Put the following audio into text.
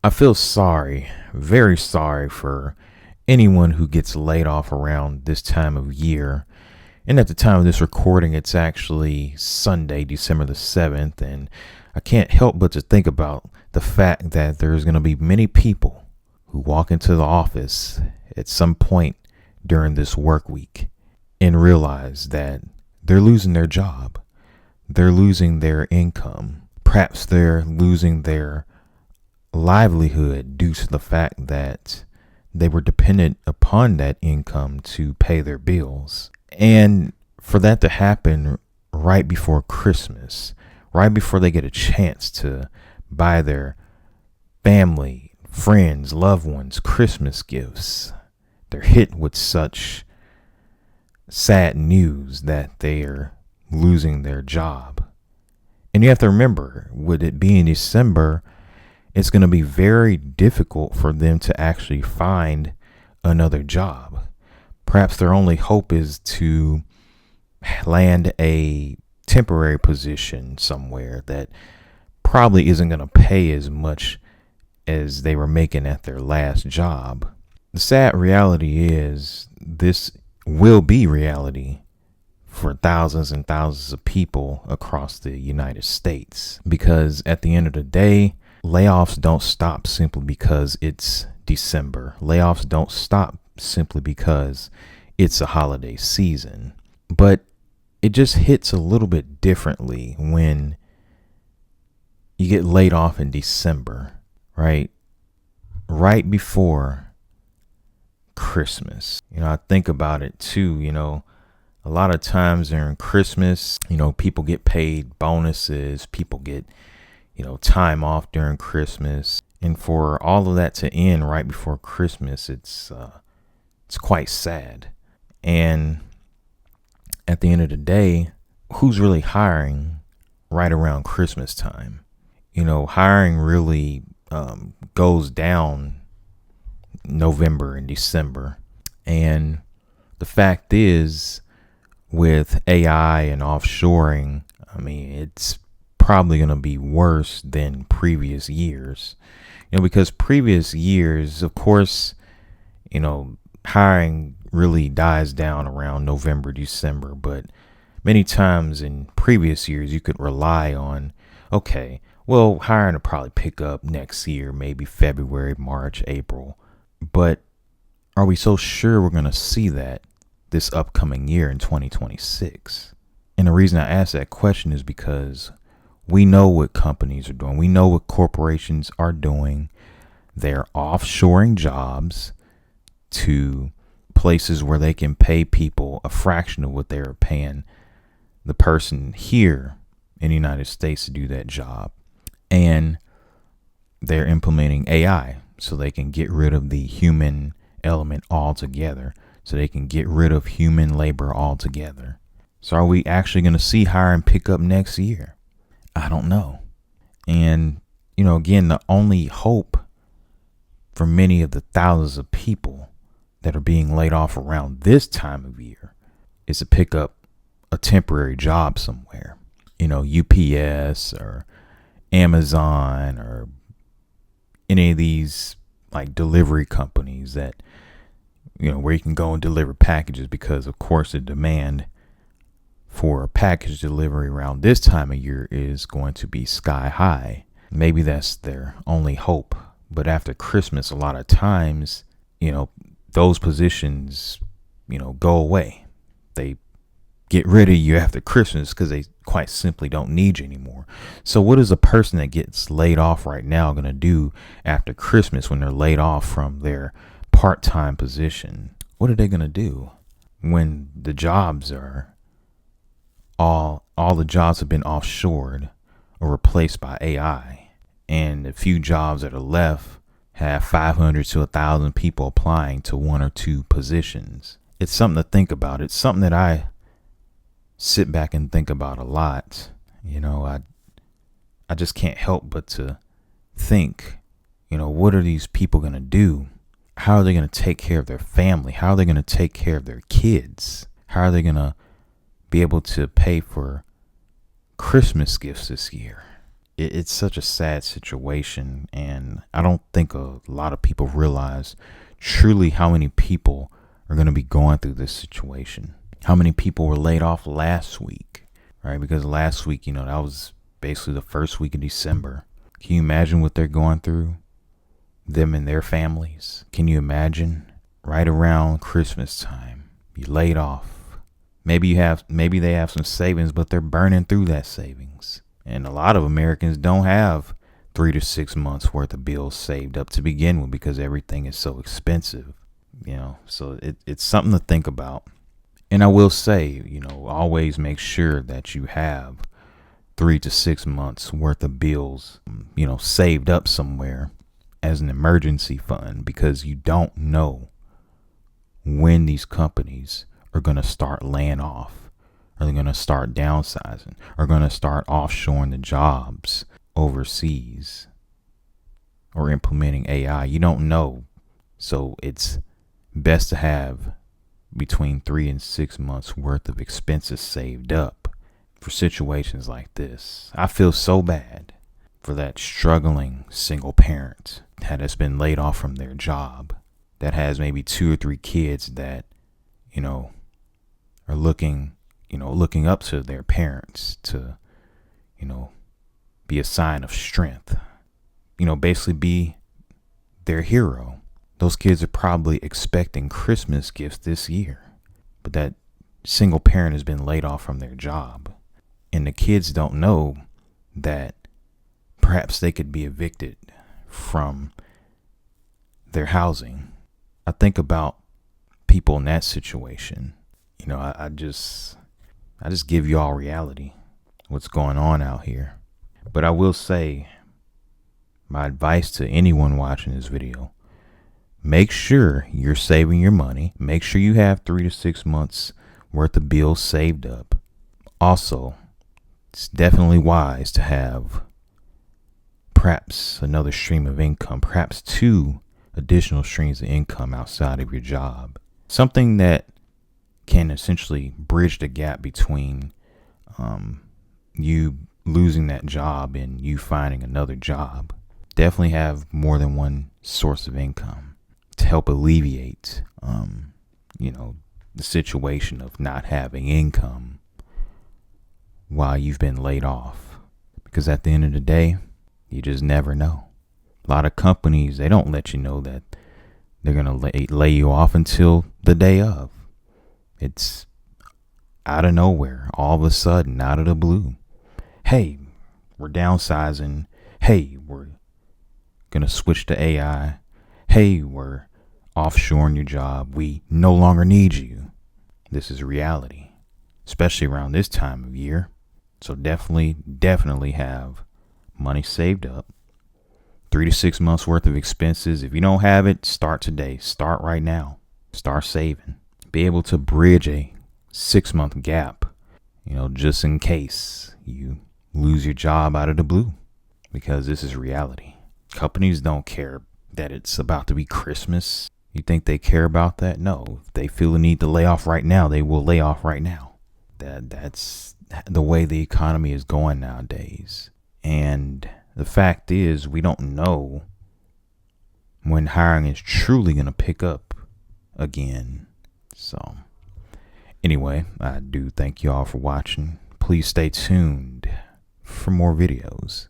I feel sorry, very sorry for anyone who gets laid off around this time of year. And at the time of this recording, it's actually Sunday, December the 7th. And I can't help but to think about the fact that there's going to be many people who walk into the office at some point during this work week and realize that they're losing their job. They're losing their income. Perhaps they're losing their livelihood due to the fact that they were dependent upon that income to pay their bills. And for that to happen right before Christmas, right before they get a chance to buy their family, friends, loved ones Christmas gifts, they're hit with such sad news that they're losing their job. And you have to remember, with it being December, it's going to be very difficult for them to actually find another job. Perhaps their only hope is to land a temporary position somewhere that probably isn't going to pay as much as they were making at their last job. The sad reality is this will be reality for thousands and thousands of people across the United States, because at the end of the day, layoffs don't stop simply because it's December. Layoffs don't stop simply because it's a holiday season. But it just hits a little bit differently when you get laid off in December, right? Right before Christmas. I think about it too, a lot of times during Christmas, people get paid bonuses, people get time off during Christmas, and for all of that to end right before Christmas, it's quite sad. And at the end of the day, who's really hiring right around Christmas time? Hiring really goes down November and December. And the fact is, with AI and offshoring, it's probably going to be worse than previous years, because previous years, of course, hiring really dies down around November, December. But many times in previous years, you could rely on, okay, well, hiring will probably pick up next year, maybe February, March, April. But are we so sure we're going to see that this upcoming year in 2026? And the reason I ask that question is because we know what companies are doing. We know what corporations are doing. They're offshoring jobs to places where they can pay people a fraction of what they're paying the person here in the United States to do that job. And they're implementing AI so they can get rid of the human element altogether, so they can get rid of human labor altogether. So are we actually going to see hiring pick up next year? I don't know. And, again, the only hope for many of the thousands of people that are being laid off around this time of year is to pick up a temporary job somewhere. UPS or Amazon or any of these like delivery companies that, where you can go and deliver packages, because of course the demand for package delivery around this time of year is going to be sky high. Maybe that's their only hope. But after Christmas, a lot of times, those positions, go away. They get rid of you after Christmas because they quite simply don't need you anymore. So what is a person that gets laid off right now going to do after Christmas when they're laid off from their part-time position? What are they going to do when the jobs are all the jobs have been offshored or replaced by AI, and the few jobs that are left have 500 to 1,000 people applying to one or two positions? It's something to think about. It's something that I sit back and think about a lot. I just can't help but to think, what are these people going to do? How are they going to take care of their family? How are they going to take care of their kids? How are they going to be able to pay for Christmas gifts this year? it's such a sad situation, and I don't think a lot of people realize truly how many people are going to be going through this situation. How many people were laid off last week, right? Because last week, that was basically the first week of December. Can you imagine what they're going through? Them and their families. Can you imagine? Right around Christmas time, you laid off. Maybe they have some savings, but they're burning through that savings. And a lot of Americans don't have 3 to 6 months worth of bills saved up to begin with because everything is so expensive. So it's something to think about. And I will say, always make sure that you have 3 to 6 months worth of bills, saved up somewhere as an emergency fund, because you don't know when these companies are going to start laying off. Are they going to start downsizing? Are going to start offshoring the jobs overseas or implementing AI? You don't know. So it's best to have between 3 and 6 months worth of expenses saved up for situations like this. I feel so bad for that struggling single parent that has been laid off from their job, that has maybe 2 or 3 kids that, are looking up to their parents to, be a sign of strength, basically be their hero. Those kids are probably expecting Christmas gifts this year, but that single parent has been laid off from their job, and the kids don't know that perhaps they could be evicted from their housing. I think about people in that situation. I just give you all reality, what's going on out here. But I will say, my advice to anyone watching this video: make sure you're saving your money. Make sure you have 3 to 6 months worth of bills saved up. Also, it's definitely wise to have perhaps another stream of income, perhaps 2 additional streams of income outside of your job. Something that can essentially bridge the gap between you losing that job and you finding another job. Definitely have more than one source of income to help alleviate, the situation of not having income while you've been laid off. Because at the end of the day, you just never know. A lot of companies, they don't let you know that they're going to lay you off until the day of. It's out of nowhere, all of a sudden, out of the blue. Hey, we're downsizing. Hey, we're going to switch to AI. Hey, we're offshoring your job. We no longer need you. This is reality, especially around this time of year. So definitely have money saved up. 3 to 6 months worth of expenses. If you don't have it, start today. Start right now. Start saving. Be able to bridge a 6-month gap, just in case you lose your job out of the blue, because this is reality. Companies don't care that it's about to be Christmas. You think they care about that? No. If they feel the need to lay off right now, they will lay off right now. That's the way the economy is going nowadays. And the fact is, we don't know when hiring is truly going to pick up again. So anyway, I do thank you all for watching. Please stay tuned for more videos.